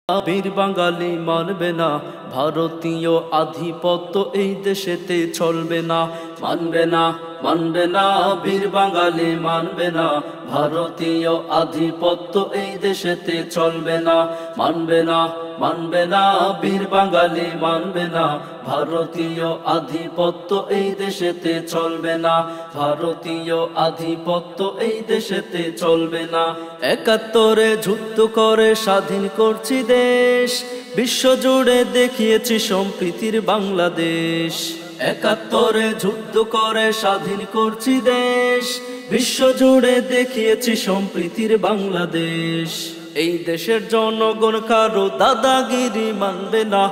বীর বাঙালি মানবে না, ভারতীয় আধিপত্য এই দেশেতে চলবে না। মানবে না, মানবে না, বীর বাঙালি মানবে না, ভারতীয় আধিপত্য এই দেশেতে চলবে না। মানবে না, মানবে না, বীর বাঙালি মানবে না, ভারতীয় আধিপত্য এই দেশেতে চলবে না। ভারতীয় আধিপত্য এই দেশেতে চলবে না। ৭১ যুদ্ধ করে স্বাধীন করছি দেশ, বিশ্বজুড়ে দেখিয়েছি সম্প্রীতির বাংলাদেশ। ৭১ যুদ্ধ করে স্বাধীন করছি দেশ, বিশ্বজুড়ে দেখিয়েছি সম্প্রীতির বাংলাদেশ। এই দেশের জনগণ কারো দাদাগিরি মানবে না,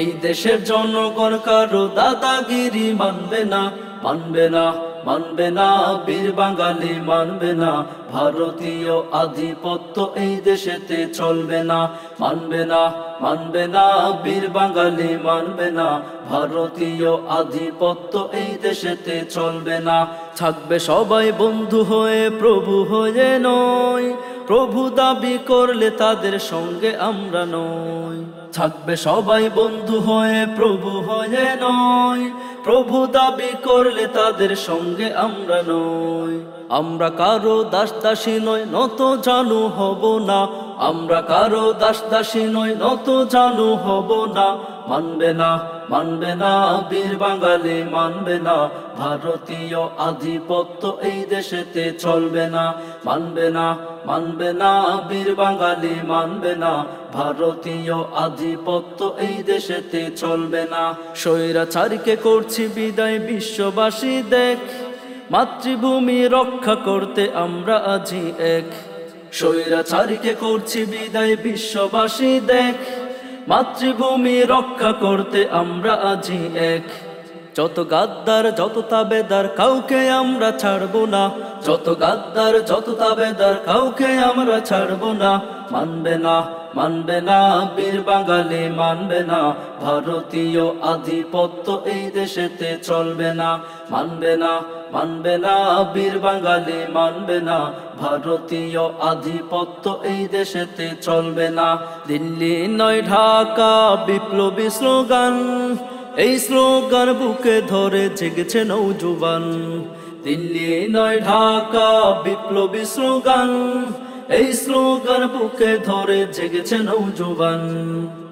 এই দেশের জনগণ কারো দাদাগিরি মানবে না। মানবে না, মানবে না, বীর বাঙালি মানবে না, ভারতীয় আধিপত্য এই দেশেতে চলবে না। মানবে না, মানবে না, বীর বাঙালি মানবে না, ভারতীয় আধিপত্য এই দেশেতে চলবে না। থাকবে সবাই বন্ধু হয়ে, প্রভু হয়ে নয়, প্রভু দাবি করলে তাদের সঙ্গে আমরা নই। থাকবে সবাই বন্ধু হয়ে, প্রভু হয়ে নয়, প্রভু দাবি করলে তাদের সঙ্গে আমরা নই। আমরা কারো দাস দাসী নয়, নত জানু হব না, আমরা কারো দাস দাসী নয়, নত জানু হব না। মানবে না, মানবে না, বীর বাঙালি মানবে না, ভারতীয় আধিপত্য এই দেশেতে চলবে না। মানবে না, মানবে না, বীর বাঙালি মানবে না, ভারতীয় আধিপত্য এই দেশেতে চলবে না। স্বৈরাচারীকে করছি বিদায়, বিশ্ববাসী দেখ, মাতৃভূমি রক্ষা করতে আমরা আজি এক। স্বৈরাচারীকে করছি বিদায়, বিশ্ববাসী দেখ, মাতৃভূমি রক্ষা করতে আমরা আজি এক। যত গাদ্দার যত তাবেদার কাউকে আমরা ছাড়বো না, যত গাদ্দার যত তাবেদার কাউকে আমরা ছাড়বো না। মানবে না, মানবে না, বীর বাঙালি মানবে না, ভারতীয় আধিপত্য এই দেশেতে চলবে না। মানবে না, মানবে না, বীর বাঙালি মানবে না, ভারতীয় আধিপত্য এই দেশেতে চলবে না। দিল্লি নয় ঢাকা বিপ্লবী স্লোগান, এই স্লোগান বুকে ধরে জেগেছে নৌজওয়ান। দিল্লি নয় ঢাকা বিপ্লবী স্লোগান, এই স্লোগান বুকে ধরে জেগেছে নৌজওয়ান।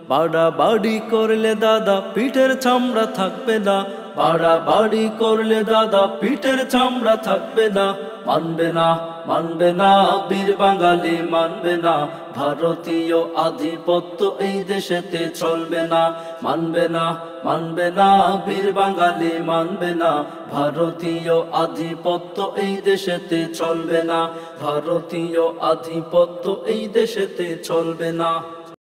বাড়াবাড়ি করলে দাদা পিঠের চামড়া থাকবে না, বাড়াবাড়ি করলে দাদা পিঠের চামড়া থাকবে না। মানবে না, মানবে না, বীর বাঙালি মানবে না, ভারতীয় আধিপত্য এই দেশেতে চলবে না। মানবে না, মানবে না, বীর বাঙালি মানবে না, ভারতীয় আধিপত্য এই দেশেতে চলবে না। ভারতীয় আধিপত্য এই দেশেতে চলবে না।